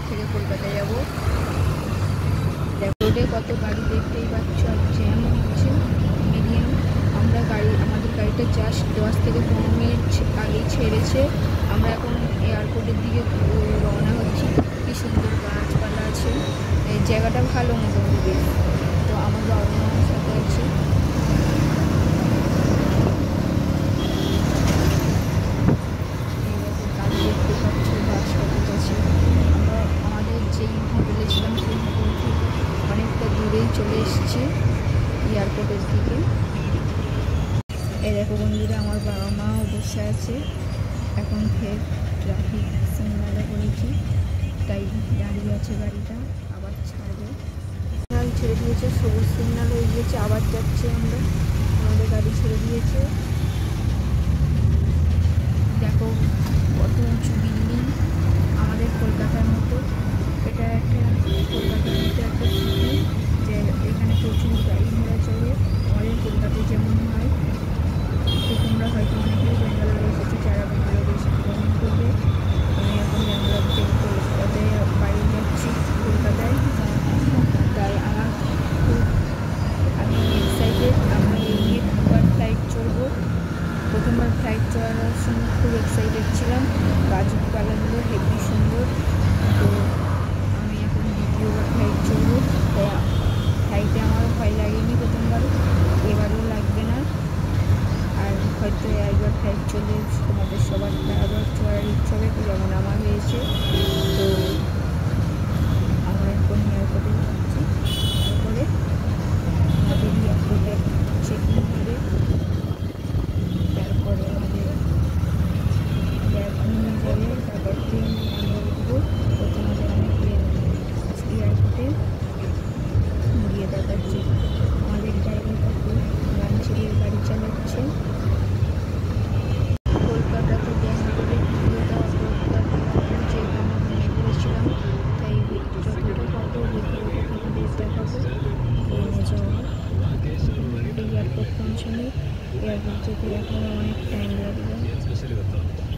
থেকে কলকাতায় যাব। রোডে কত গাড়ি দেখতেই পাচ্ছ, আর জ্যাম হচ্ছে মিডিয়াম। আমাদের গাড়িটা জাস্ট 10 থেকে 15 মিনিট আগেই ছেড়েছে। আমরা এখন এয়ারপোর্টের দিকে রওনা হচ্ছি। কি সুন্দর গাছপালা আছে, এই জায়গাটা ভালো মোটামুটি বেশ। তো আমার বাবা মার সাথে আছে। গাড়ি দেখতে পাচ্ছ, বাস কত আছে। আমরা আমাদের যেই হোটেলে ছিলাম সেই হোটেল থেকে অনেকটা দূরেই চলে এসেছি এয়ারপোর্টের দিকে। এই দেখো বন্ধুরা, আমার বাবা মাও বসে আছে। এখন ফের ট্রাফিক সিগনালে করেছি, তাই দাঁড়িয়ে আছে গাড়িটা, আবার ছাড়বে। সিগনাল ছেড়ে দিয়েছে, সবুজ সিগনাল হয়ে গিয়েছে, আবার যাচ্ছে আমরা। আমাদের গাড়ি ছেড়ে দিয়েছে। দেখো কত উঁচু বিল্ডিং, আমাদের কলকাতার মতো। এটা একটা কলকাতার মতো একটা সিটি, যে এখানে প্রচুর গাড়ি ঘোড়া চলে, আমাদের কলকাতায় যেমন হয়। তো তোমরা হয়তো অনেকেই ব্যাঙ্গালোরে এসেছো, যারা ব্যাঙ্গালোরে এসেছো কমেন্ট করবে। আমি এখন ব্যাঙ্গালোর থেকে কলকাতায় বাড়ি যাচ্ছি, কলকাতায়। তাই আমি এক্সাইটেড। আমি এই নিয়ে দুবার ফ্লাইট চড়বো। প্রথমবার ফ্লাইট চড়ার সময় খুব এক্সাইটেড ছিলাম, গাছপালাগুলো হেবি সুন্দর। তো আমি এখন দ্বিতীয়বার ফ্লাইট চড়বো। তাই ফ্লাইটে আমার ভয় লাগেনি প্রথমবার, এবারও লাগবে না। আর হয়তো একবার ফ্লাইট চলে তোমাদের সবার একবার চড়ার ইচ্ছা হবে, যেমন আমার হয়েছে। তো আমরা এখন এয়ারপোর্টে যাচ্ছি। তারপরে আমাদের এয়ারপোর্টে চেকিং করে তারপরে আমাদের ব্যাগ নিয়ে যাবে, তারপর ট্রেন আমরা উঠবো। তো তোমাদের আমি এয়ারপোর্টে গিয়ে দেখাচ্ছি। আমাদের ড্রাইভারটা খুব গান ছেড়ে গাড়ি চালাচ্ছে। কলকাতা তো ব্যাঙ্গালোরে ভিডিওটা যেহেতু আমরা মনে করেছিলাম, তাই যতটা পাবো ভিডিওটা তোমাদের দেখাবো। ট্রেনে যাওয়া এয়ারপোর্ট পৌঁছানো, এয়ারপোর্ট যেতে এখনও অনেক টাইম লাগবে।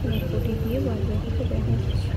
এয়ারপোর্টে গিয়ে বাদবাকিটা দেখাচ্ছি।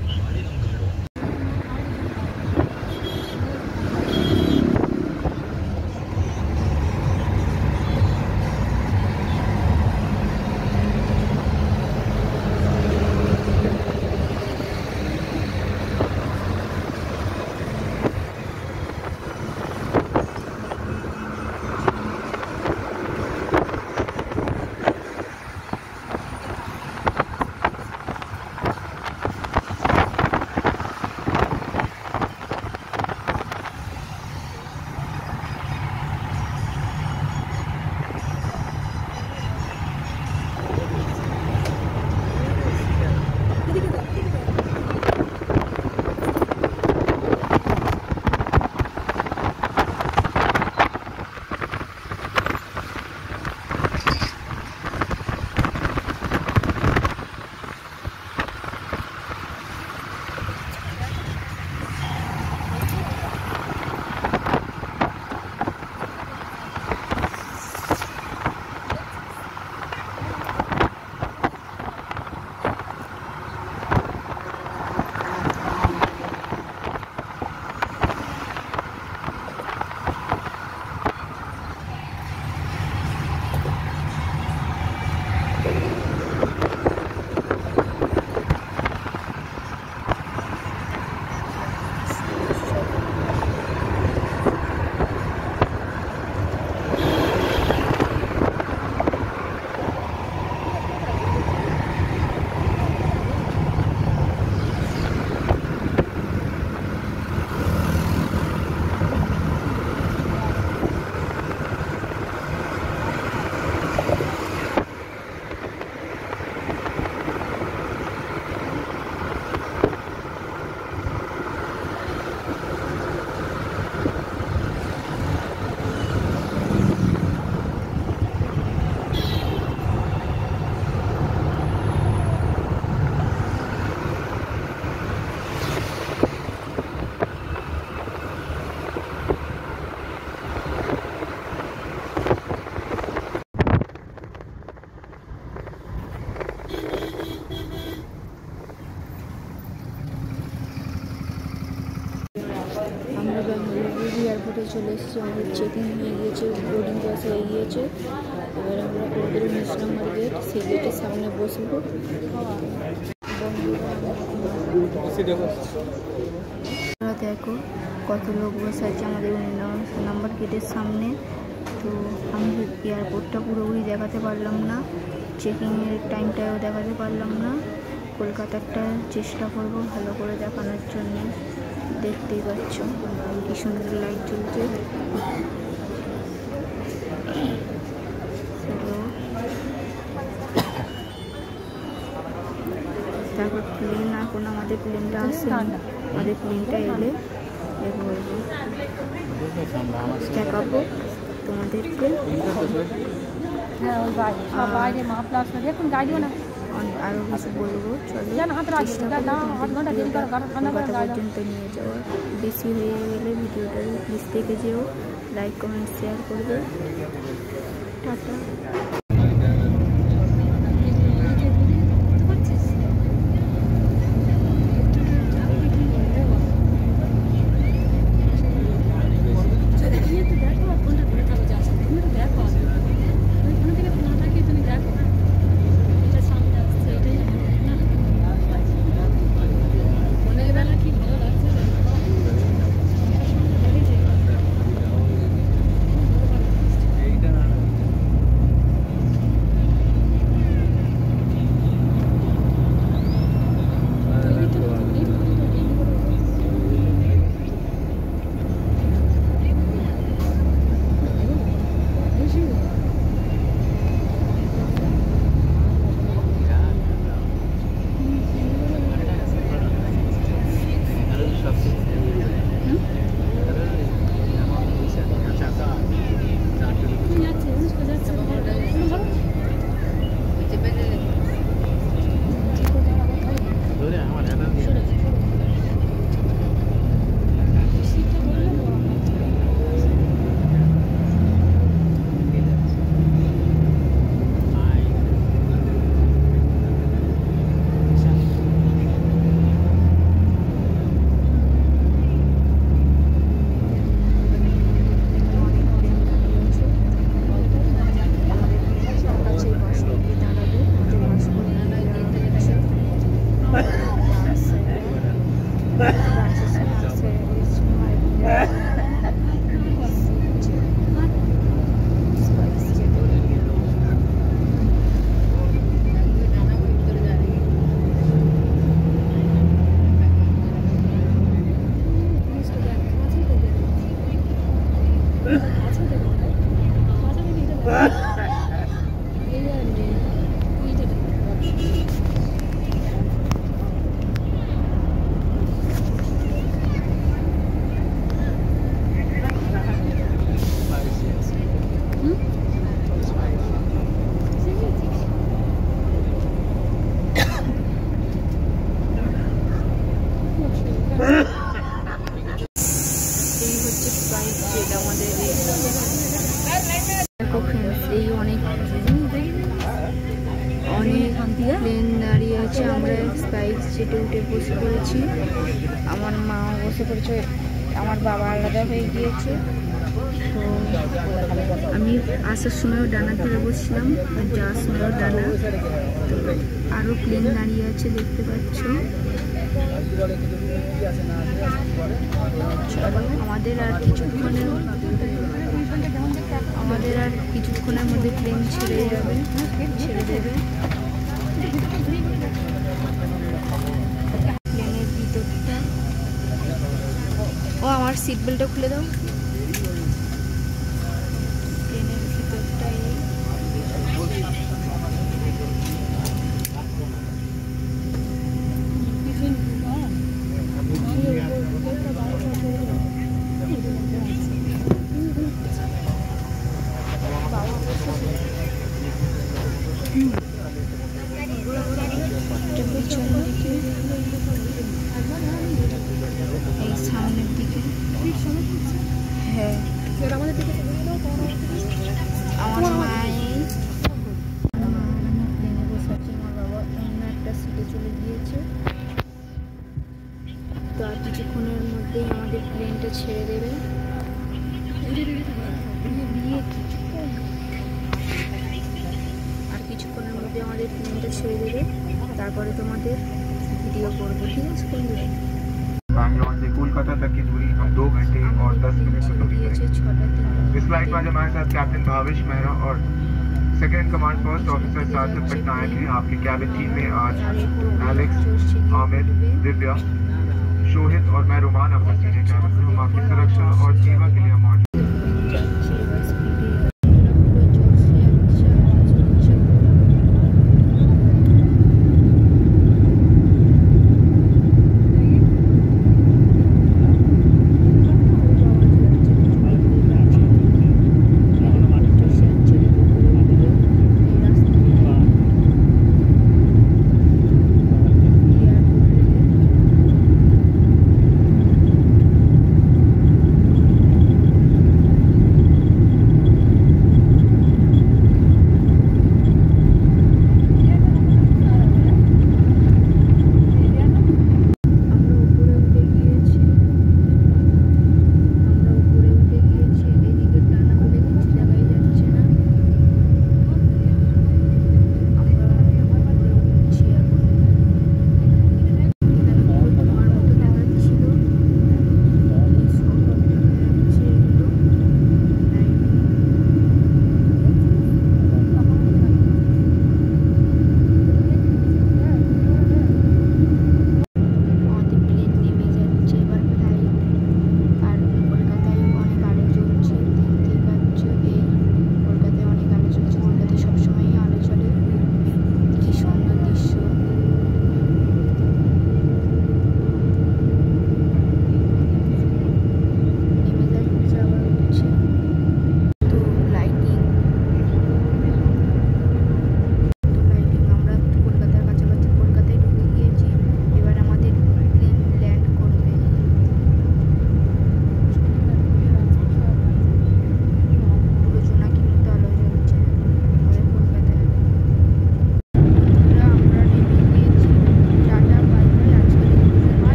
বেঙ্গালুরু এয়ারপোর্টে চলে এসেছি। আমাদের চেকিং হয়ে গিয়েছে, বোর্ডিং পাস হয়ে গিয়েছে। এবার আমরা ওদের 19 নম্বর গেট, সেই গেটের সামনে বসবো। দেখো কত লোক বসে আছে আমাদের 19 নম্বর গেটের সামনে। তো আমি এয়ারপোর্টটা পুরোপুরি দেখাতে পারলাম না, চেকিংয়ের টাইমটাও দেখাতে পারলাম না। কলকাতারটা চেষ্টা করব ভালো করে দেখানোর জন্য। দেখতেই পাচ্ছ কি সুন্দর লাইট জ্বলছে। তারপর প্লেন, এখন আমাদের প্লেনটা আসছে, আমাদের প্লেনটা এলে বলবো দেখাবো তোমাদেরকে। আরও কিছু বলবো, পর্যন্ত নিয়ে যাওয়া। বেশি হয়ে গেলে ভিডিওটা প্লিজ দেখে যেও, লাইক কমেন্ট শেয়ার করবে। টাটা। প্লেন দাঁড়িয়ে আছে, আমরা স্পাইস জেটে উঠে বসে পড়েছি। আমার মা বসে পড়েছে, আমার বাবা আলাদা হয়ে গিয়েছে। তো আমি আসার সময়ও ডানার ধরে বসছিলাম, আর যাওয়ার সময়ও ডানা। তো আরও প্লেন দাঁড়িয়ে আছে দেখতে পাচ্ছ। আমাদের আর কিছুক্ষণের মধ্যে প্লেন ছেড়ে দেবে। প্লেনের ভিতরটা, ও আমার সিট বেল্টটা খুলে দাও। প্লেনের ভিতরটাই পিছনের দিকে, এই সামনের দিকে প্লেনটা ছেড়ে দেবে। আর কিছুক্ষণের মধ্যে আমাদের প্লেনটা ছেড়ে দেবে, তারপরে তোমাদের ভিডিও করবো, ঠিক আছে বন্ধুরা? बैंगलोर से कोलकाता तक की दूरी हम 2 घंटे और 10 मिनट में पूरी करेंगे। इस फ्लाइट में आज हमारे साथ कैप्टन भावेश मेहरा और second command first officer Sajid Patnaik हैं। आपकी कैबिन टीम में आज एलेक्स, आमिर, दिव्या, शोहित और मैं रोमान अब्बासी हैं। कैबिन में हम आपकी सुरक्षा और सेवा के लिए मौजूद